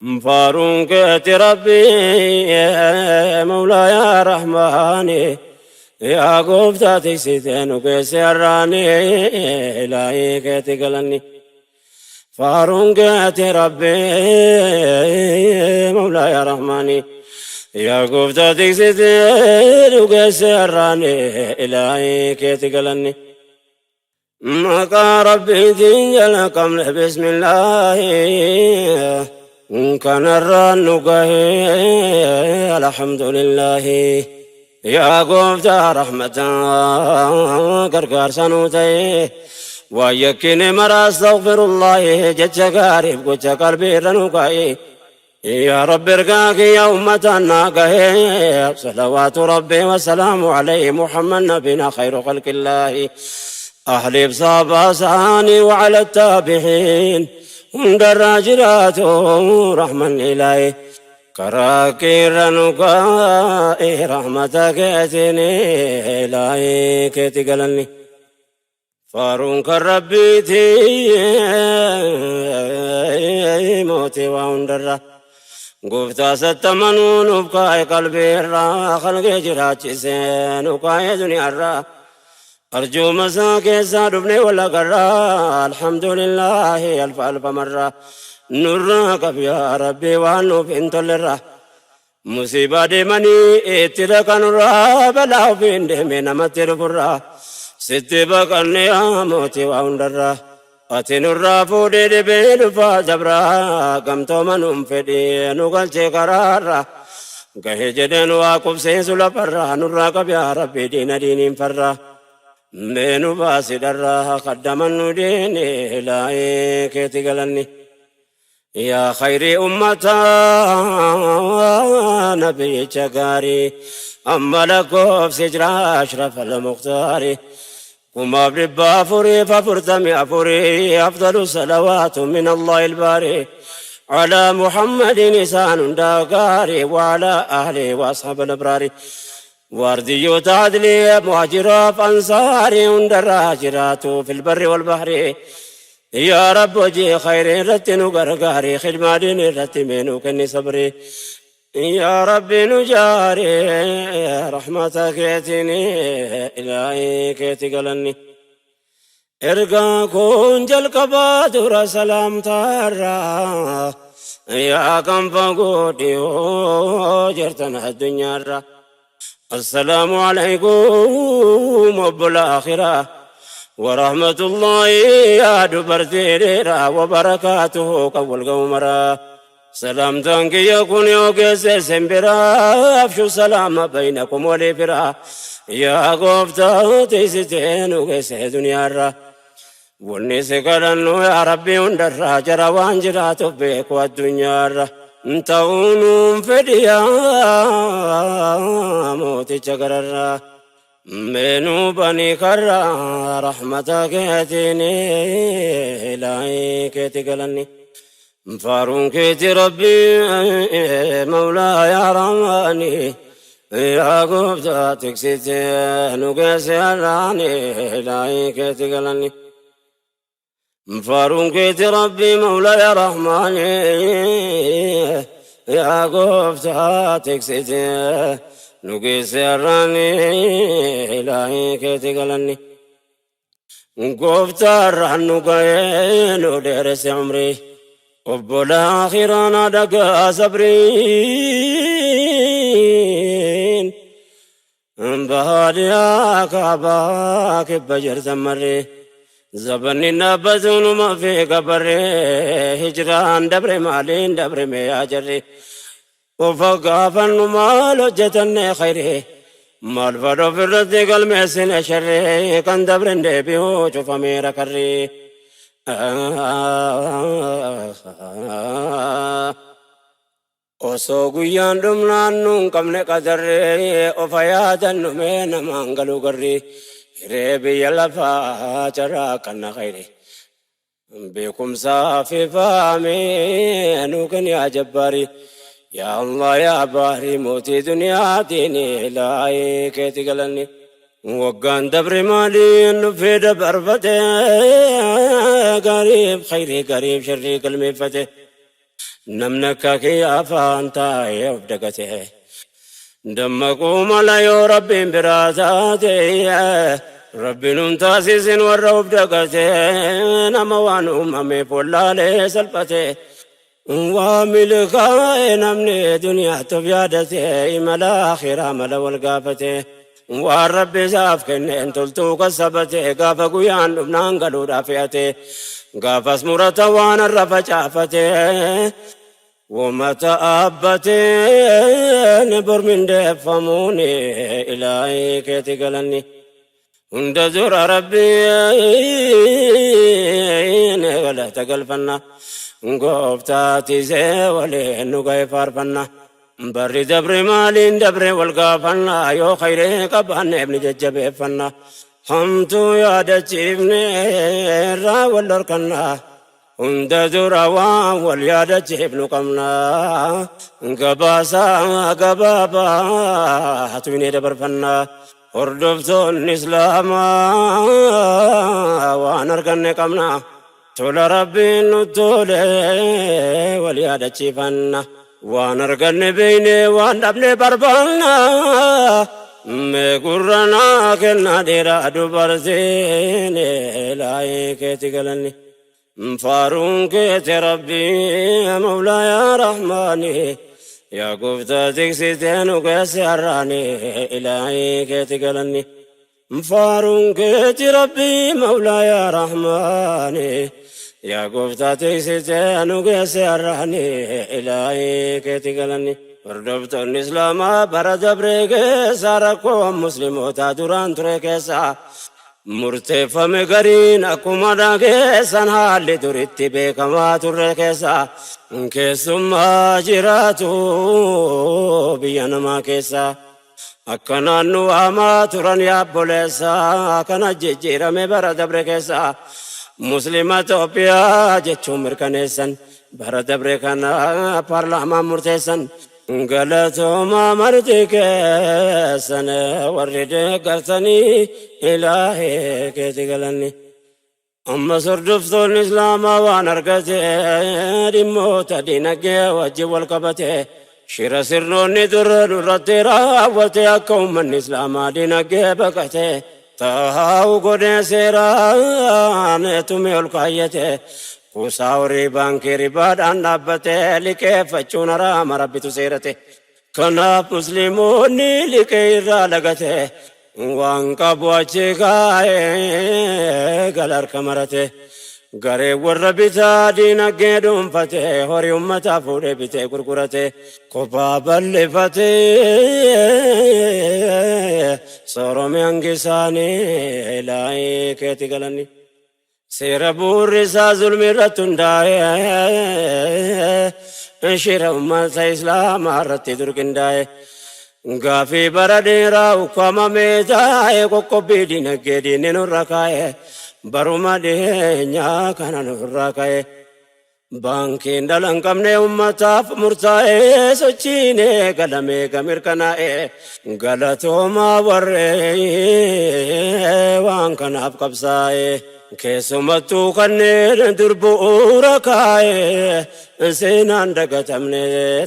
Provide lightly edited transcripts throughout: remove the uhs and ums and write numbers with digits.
فارونك ربي يا مولاي يا رحماني يا قفتاتي ستينك سراني إلهي كتقلني فارونك ربي يا مولاي يا رحماني يا قفتاتي ستينك سراني إلهي كتقلني مكا ربي تنجل قمل بسم الله كان الرنقه الحمد لله يا قفتا رحمة كركار سنوتي ويكني مرا استغفر الله جتش قارب قتش قلبي رنقه يا رب ارقاك يا أمة الناقه صلوات ربي والسلام عليه محمد نبينا خير خلق الله أهل بصاب ساني وعلى التابعين دراجرات رحمن إلهي كراكير نقاء رحمتك اتني إلهي كتقلني فارون كربيتي موتي وندرة قفتا ستمنون بكاي قلبي الرا خلق جراتي سين وكاي دنيا الرا أرجو مساك سادبني ولا قرا الحمد لله ألف ألف مرة نورك يا ربي وانو بنت للرا مصيبة دمني اترك نورا بلا بين دمنا متر فرا ستبقني يا موتي واندرا أتنورا فودي دبين فازبرا كم تومنهم فدي نقل شكرارا كهي جدن واقف سيسولا فرا نورك يا ربي دين دين فرا منو باسي درها قدمن دين إلهي كتقلني يا خير أمتا نبي شكاري أما لكوف سجرا أشرف المختار كما بربا فري ففرتمي أفري أفضل الصلوات من الله الباري على محمد نسان داكاري وعلى أهله وأصحاب الأبرار واردي تعدلي مهاجر فانصاري اندراجرات في البر والبحر يا رب وجي خير رتن غرغاري خدمة رتمين كني صبري يا رب نجاري رحمتك يتني إلهي كتقلني ارقا كون جل كبادر سلام تارا يا كم فقودي جرتنا الدنيا السلام عليكم رب الآخرة ورحمة الله يا دبر تيرا وبركاته قول قومرا سلام تنك يكون يوكس سنبرا أفشو سلام بينكم ولفرا يا قفتا تيستين وكس دنيا را والنسي قرنو يا ربي اندر جرا وانجرا تبك والدنيا را تونم فديا موتي شكرا منو بني كرا رحمتك يتيني إلهي كتقلني فارون كتي ربي مولاي يا رحماني يا قفتا تكسيتي نقاسي الراني إلهي كتقلني فارون كيت ربي مولاي يا رحماني يا قفتا تكسيتي نقيس الراني إلهي كتقلني قفتا الرحن قين ودرس عمري وبلا آخرانا دقا صبرين بهاديا كعباك بجر زمري زبني نبذون ما في قبري هجران دبر مالين دبر مياجري وفقافا مال جتن خيري مال فرو في الرد قلمي سن شري كان دبر دبيو شوف ميرا كري osoo guyyaan dhumnaan nuun qabne qadarree of yaadannu mee namaan galuu garree hiree biyya lafaa carraa kanna khayre beekumsaa fi faamee nuu kan yaa jabbaari yaa Allah yaa baari mootii duniyaatiin ilaahee keeti galanni waggaan dabre maaliin dhufee dabarfate gariif khayrii gariif sharrii galmeeffate نمنك كي أفانتا يبدكته دمكو ملا يا ربي براتاتي ربي نمتاسس والروب دكته نموان أمامي فلا لسلبته واملك نمني دنيا تبيادته ملا آخرة ملا والقافته والرب زاف كن انتلتو كسبته قاف قيان لبنان قلو رافيته قاف اسمرة وانا الرفجافته ومتى أبتي نبر من دفموني إلهي كيتي قلني عند زور ربي ولا تقلفنا قوفتاتي زي ولي نقاي فارفنا بري دبر مالين دبر والقافنا يو خيري قبان ابن ججب فنا حمتو يا دجيبني را والركنا عند زروا واليادة ابن قمنا قباسا قبابا حتويني دبر فنا وردفتون الإسلام وانرقن قمنا تول ربي نتول واليادة فنا وانرقن بيني واندبني بربلنا مقرنا كنا ديرا دبرزيني لايك تقلني فارون كيت ربي مولاي يا رحماني يا قفتا تكسيتين وكسراني إلهي كيت قلني فارون كيت ربي مولاي يا رحماني يا قفتا تكسيتين وكسراني إلهي كيت قلني وردبت الإسلام برد بريك ساركم مسلموتا دوران تريكسا murteeffame gariin akkuma dhageessan haalli duritti beekamaa turre keessa keessummaa jiraatu biyya namaa keessa akka naannoo hamaa turan yaabboleessa kana jijjiirame bara dabre keessa muslima Itoophiyaa jechuun mirkaneessan bara dabre kana paarlaamaan murteessan galatoma marti keessan warri deeggartanii ilaahi keeti galanni amma sordoftoon islaamaa waan argate dhimmoota dinagdee wajjin wal qabate shira sirnoonni durratti raawwate akka ummanni islaamaa dinagdee baqate taa'u godhee seeraan tume ol kaayyate kusaawri baankii ribaadhaan dhaabbate liqeeffachuun haraama rabbitu seerate kanaaf musliimoonni liqee irraa lagate waan qabu achi kaa'ee gala harka marate garee warra bitaa dinagdee dhuunfate horii ummataa fuudhee bitee gurgurate kophaa bal'ifate soorome hangi isaanii ilaahii keeti galanni seera buurrisaa zulmi irratti hundaa'e shira ummata islaamaa irratti durqindaa'e gaafii bara dheeraa ukkaamamee taa'e qoqqobbii dinagdee diinni nurra kaa'e baruma dhiyeenyaa kana nurra kaa'e baankiin dhala hin qabne ummataaf murtaa'e sochiin eegalamee gamirkanaa'e galatoomaa warree waan kanaaf qabsaa'e keessumattuu kanneen dur bu'uura kaa'e seenaan dagatamne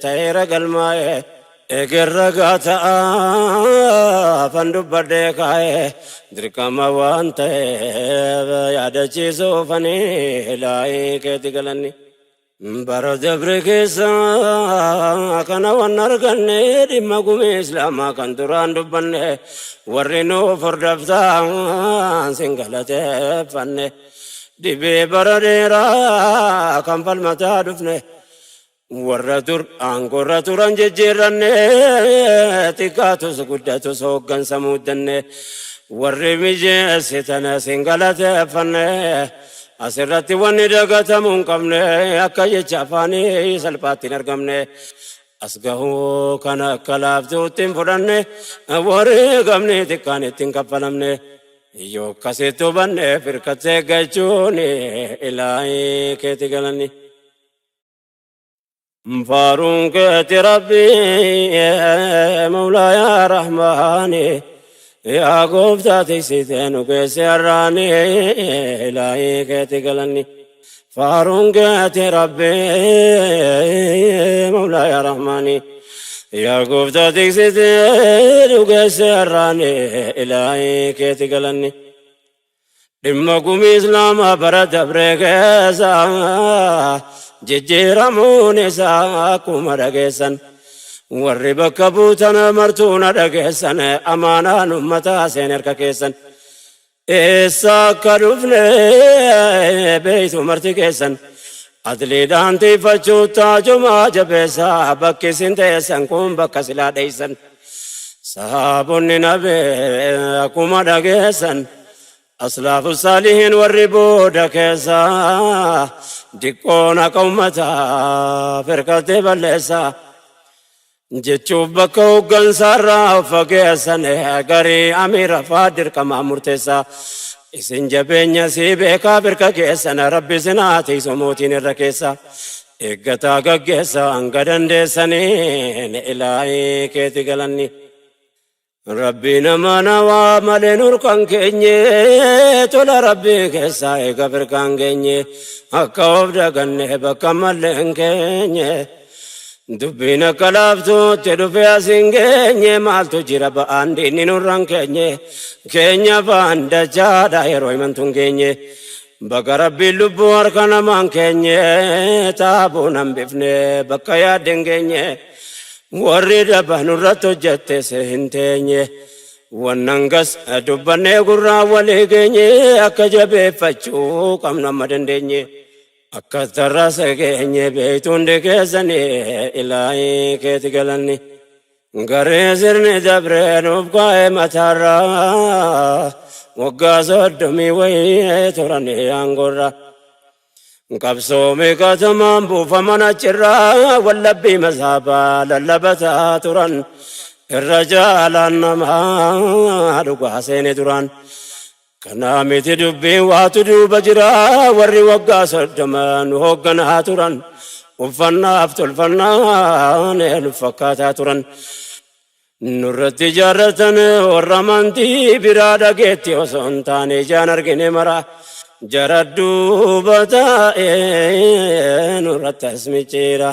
ta'eera galmaa'e egerra gaata'aa fan dubbadhee kaa'e dirqama waan ta'eef yaadachiisuufanii ilaahii keeti galanni bara dabre keessa kana waan arganne dhimma gumii islaamaa kan duraan dubbanne warri nuuf hordoftan sin galateeffanne dhibee bara dheeraa kan falmataa dhufne warra dur aangorra turan jijjiirranne xiqqaatus guddatus hooggansa muuddanne warri mijeessitan sin galateeffanne asirratti wanni dagatamuu hin qabne akka jecha afaanii salphaatti hin argamne as gahuu kana akka laaftuutti hin fudhanne warri gamni xiqqaan ittiin kaffalamne yoo akkasitti hubanne firkattee eeggachuun ilaahii keeti galanni faaruun keeti rabbii mawlaa yaa rahmaani yaa gooftaa tiksitee nu geesse har'aani ilaahii keeti galanni فارون قاتي ربي مولاي رحماني يا قفتا تكسيتين وقسراني إلهي كيتي قلني لما قوم إسلام برد بريكيسا ججيرمون إساكم رقيسا warri bakka buutan martuu na dhageessan amaanaan ummataa seen erga keessan eessa akka dhufne beeytu marti keessan adliidhaan tiifachuu taajumaa jabeessaa bakki isin teessan kun bakka silaa dheeysan sahaabonni nabee akkuma dhageessan aslaafu saalihiin warri booda keessaa diqqoon akka ummataa firqattee balleessaa jechuuf bakka hoggansaarraa fageessan garii amiira faadir qamaa murteessaa isin jabeenya sii beekaa birka keessan rabbi sinaatii somootiin irra keessa eeggataa gaggeessa hanga dandeessaniin ilaahii keeti galanni rabbi nama nawaa malee nurkan keenye tola rabbii keessaa eega birkaan keenye akka of daganne bakka malee hin keenye dubbiin akka laaftuutti dhufe asin geenye maaltu jira ba'aan diinni nurran keenya ba'aan dachaadha yeroo himantun keenye bakka rabbiin lubbuu harka namaan keenye taabuu nan bifne bakka yaadden keenye warri daba nurratti hojjette se hin teenye wannan gas dubbannee gurraa walii geenye akka jabeeffachuu qabna amma dandeenye akka tarraasa keenye beeytuun dekeessanii ilaahii keeti galanni garee sirni dabree nuuf kaa'ee mataarraa waggaa 30 wayii turanii aangorra qabsoomii katamaan buufaman achirraa wallabbii masaafaa lallabataa turan irra jaalaan namaa dhugaa seene turan kanaa miti dubbiin waatu duuba jira warri waggaa 30 nu hoogganaa turan uffannaaf tolfannaan nu fakkaataa turan nurratti jaarratan warra amantii biraa dhageetti osoo hin taane ijaan argine mara jara duuba taa'ee nurratti as micciira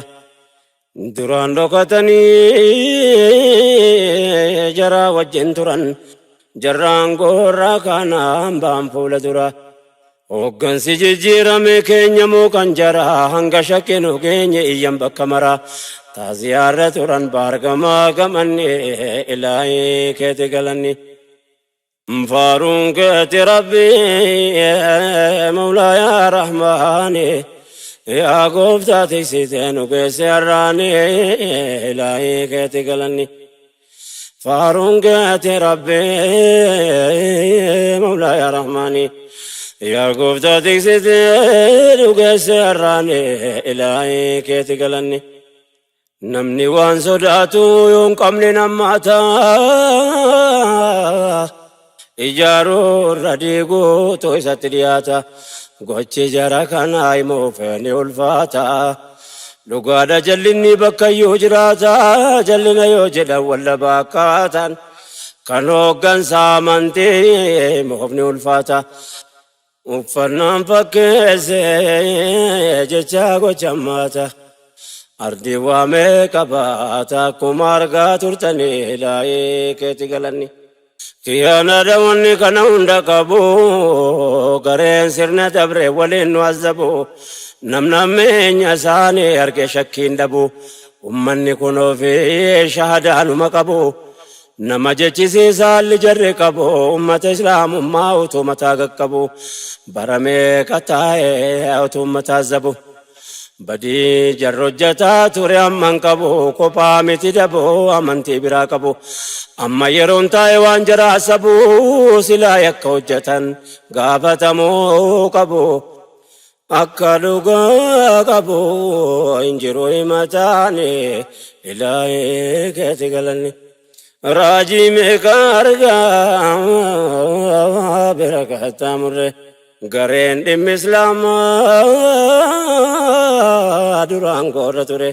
duraan dhokatanii jara wajjin turan jarraan goorraa kanaan baan fuula dura hooggansi jijjiirame keenya muuqan jara hanga shakkinu keenya iyyan bakka mara taasiyaarra turan baargamaa gamanni ilaahii keeti galanni faaruun keeti rabbi mawlaa yaa rahmaani yaa gooftaa tiksitee nu geesse har'aani ilaahii keeti galanni فارون قاتي ربي مولاي يا رحماني يا قفتا تكسدين وقسراني إلهي كيتي قلني نمني وان صداتو يوم قمني نماتا إجارو رديقو تويسات دياتا قوچي جارا كان آيمو فيني الفاتا lugaadha jallinni bakka yoo jiraata jallina yoo jedha walla baakkaatan kan hooggansaa amantee moofni ulfaata uffannaan fakkeesse jecha gochammaata ardii waamee qabaata akkuma argaa turtanii ilaahii keeti galanni kiyyaanaadha wanni kana hunda qabu gareen sirna dabre waliin nu azzabu namnameenya isaanii arge shakkiin dhabu ummanni kunoo fi shahaadaanuma qabu nama jechisiisaa haalli jarri qabu ummata islaamummaa utuu mataa qaqqabu baramee qataa'ee utuu ummataa zabu badii jarri hojjataa ture amman qabu kophaa miti dhabu amantii biraa qabu amma yeroon taa'e waan jaraa sabu silaa yakka hojjatan gaafatamuu qabu akka dhugaa qabu injiru himataani ilaahii keeti galanni raajii meeqa argaa bira qaxxaamurre gareen dhimmi islaamaa duraan goorra ture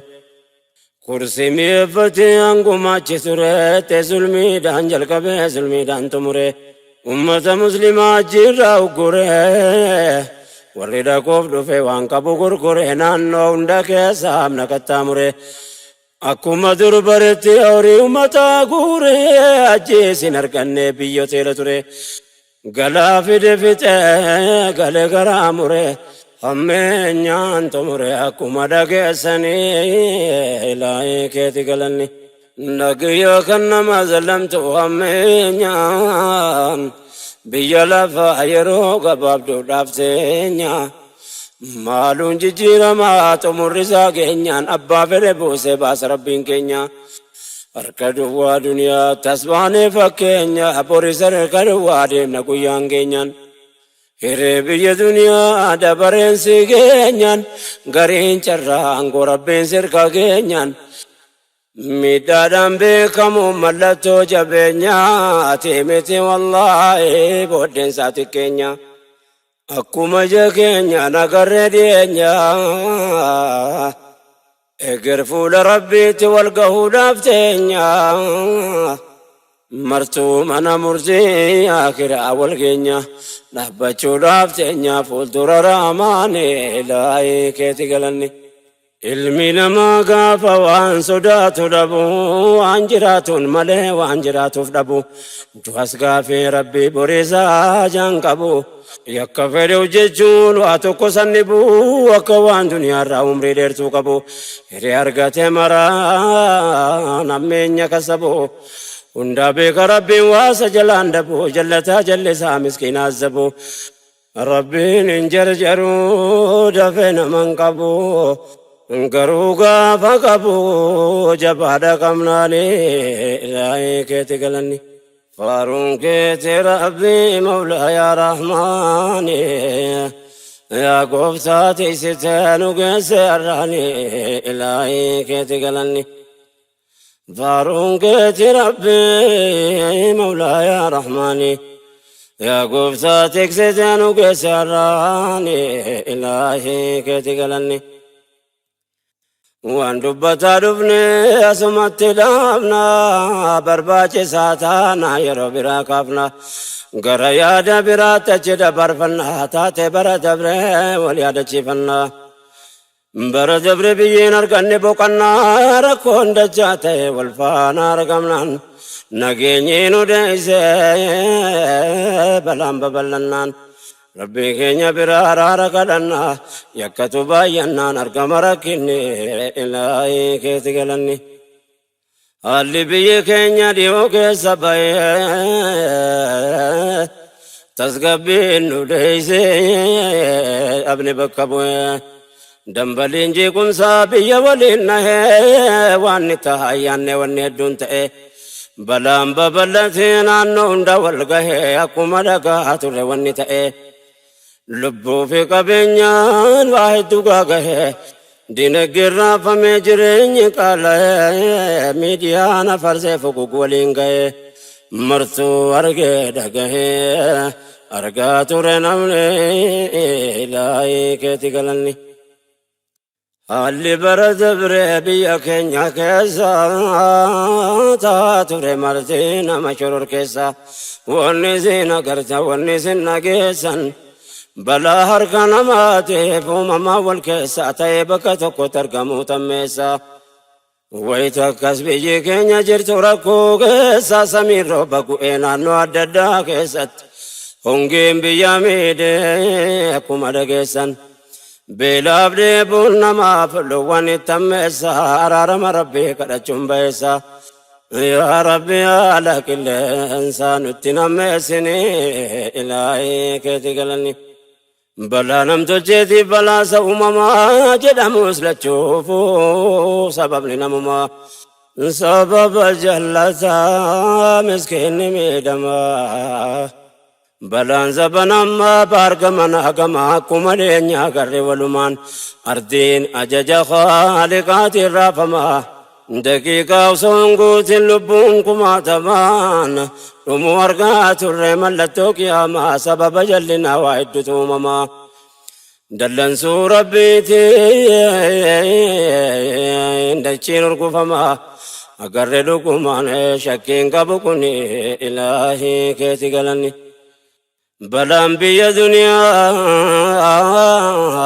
kursi mi'eeffatee hangumachi ture te zulmiidhaan jalqabee zulmiidhaan tumure ummata muslimaa jirraa uggure warri dhaquuf dhufe waan qabu gurgure naannoo hunda keessa hamna qaxxaamure akkuma dur baretti horii uummataa guure ajjeesin arganne biyyoteera ture galaa fide fixe gale garaa mure hammeenyaan xumure akkuma dhageessanii ilaahii keeti galanni nagiyyo kan nama zallamtu hammeenyaan biyya lafaa yeroo gabaabduudhaaf teenya maaluun jijjiiramaa xumurrisaa keenyaan abbaa fedhe buuse baasa rabbiin keenya harka duwwaa duniyaa tasbaanee fakkeenya boris harka duwwaa deemna guyyaan keenyaan hiree biyya duniyaa dabareensi keenyaan gariin carraa angoo rabbiin sirka keenyaan miidhaadhaan beekamu mallattoo jabeenyaa teemete wallaahi booddeensaati keenya akkuma ija keenya nagarree dhiyeenya eger fuula rabbiitti wal gahuudhaaf teenya martuu mana murtii akiraa wal keenya dhaabbachuudhaaf teenya fuuldura rahmaani ilaahii keeti galanni ilmi namaa gaafa waan sodaatu dhabu waan jiraatuun malee waan jiraatuuf dhabu du'as gaafii rabbii boriisaa jaan qabu yakka fedhe hojjechuun waa tokko sannibu akka waan duniyaarraa umrii dheertuu qabu hiree argate maraa nammeenya kasabu hundaa beeka rabbiin waasa jalaan dhabu jallataa jallisaa miskiinaas zabu rabbiin hin jarjaru dafee naman qabu garuu gaafa qabu jabaadha qabnaani ilaahii keeti galanni faaruun keeti rabbii mawlaa yaa rahmaani yaa gooftaa teessitee nu geesse har'aani ilaahii keeti galanni faaruun keeti rabbii mawlaa yaa rahmaani yaa gooftaa teessitee nu geesse har'aani ilaahii keeti galanni waan dubbataa dhufne asumatti dhaabna barbaachisaa taana yeroo biraa kaafna gara yaada biraatti achi dabarfanna taate bara dabre wal yaadachiifanna bara dabre biyyiin arganne boqannaa rakkoon dachaa ta'e wal faana argamnaan nageenyi nu deeyse balaan babal'annaan rabbii keenya biraa araara kadhanna yakkatu baay'annaan argama rakkinni ilaahii keeti galanni haalli biyyi keenya dhiyoo keessa bahee tasgabbiin nu deeyse dhabne bakka bu'e dambaliin jeequmsaa biyya waliin nahee waan ni tahayyaanne wanni hedduun ta'e balaan babal'atee naannoo hunda wal gahee akkuma dhagaa ture wanni ta'e lubbuu fi qabeenyaan waa hedduu gaagahee dinagdeen raafamee jireenyi qaala'ee miidiyaan afarsee fuguug waliin gahee martuu argee dhagahee argaa ture namni ilaahii keeti galanni haalli bara dabre biyya keenya keessa taa ture martii nama shoror keessa wanni isin agarta wanni isin nageessan balaa harka namaatiif uumamaa wal keessa ta'ee bakka tokkotti argamuu tammeessa wayita akkas biyyi keenya jirtu rakkoo keessa samiin rooba gu'ee naannoo adda addaa keessatti hongeen biyya miidhee akkuma dhageessan beelaaf deebuun namaaf lowwan itti ammeessa araarama rabbii kadhachuun ba'eessa yaa rabbi haala qilleensaa nutti nammeessini ilaahii keeti galanni balaa namtolcheetiif balaasa uumamaa jedhamus lachuufu sababni namumaa sababa jallataa miskiinni miidhamaa balaan sabanammaa baargaman hagamaa akkuma dheenyaa garre walumaan ardiin ajaja khaalqaatiin raafamaa daqiiqaa osoo hin guutin lubbuun kumaatamaan dhumuu argaa turre mallattoo qiyaamaa sababa jallinaa waa hedduutu uumamaa dallansuu rabbiitiin dachiin urgufamaa agarre dhugumaan shakkiin qabu kun ilaahii keeti galanni بلان بيا دنيا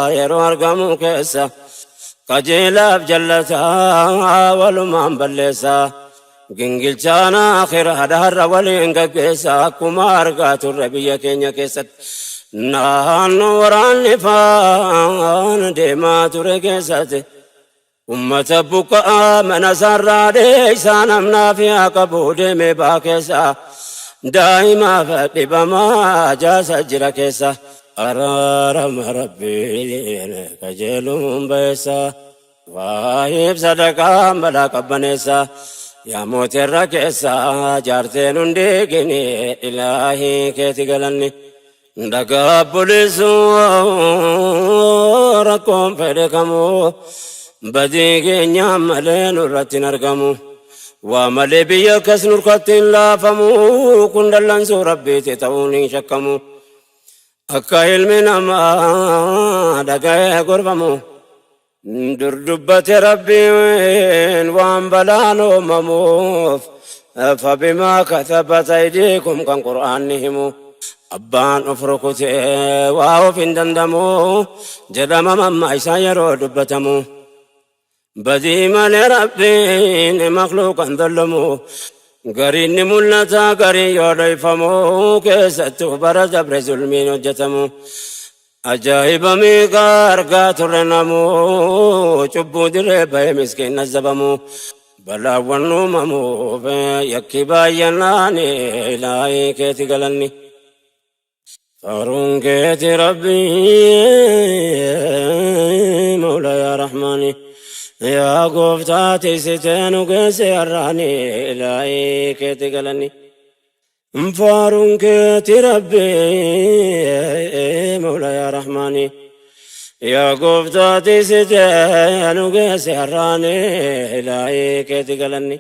يرو أرقامو كيسا قجيلا بجلتا والمان بلسا جنجل جانا آخر هدار ولين كيسا كما أرقات الربية كينيا كيسا نان وران لفان ديما ترى كيسا أمة بكاء من سر ليسان امنا فيها كبود مباكسا دائما فبما جاس جركسا أرارم ربي كجلهم بيسا واهب صدقا ملاك بنسا يا موت الركسا جارتين ديقني إلهي كيتي قلني دقا بوليسو ركم فدكمو بدي كينيا ملين ورتين أرقمو وملي بيا كسنور قتين لا فمو كندلن سو ربي تتوني شكمو أكا علمنا ما دقا قربمو دردبت ربي وان بلانو مموف فبما كتبت أيديكم كان قرآنهم أبان أفرقتي واو فندندمو جدام مما إسا يرو دبتمو بدي مال ربين مخلوقا ظلمو قرين ملتا قرين يضيفمو كيستو برز أبر ظلمين وجتمو أجايب ميقار قاتل نمو چبو دربا مسكين نزبمو بلا ونممو يكي بايناني إلهي كيتي قلني فارون كيتي ربي مولاي يا رحماني يا قفتاتي ستين وقسي الراني إلهي كيتي قلني فارون كيتي ربي مولاي يا رحماني يا قفتاتي ستين وقسي الراني إلهي كيتي قلني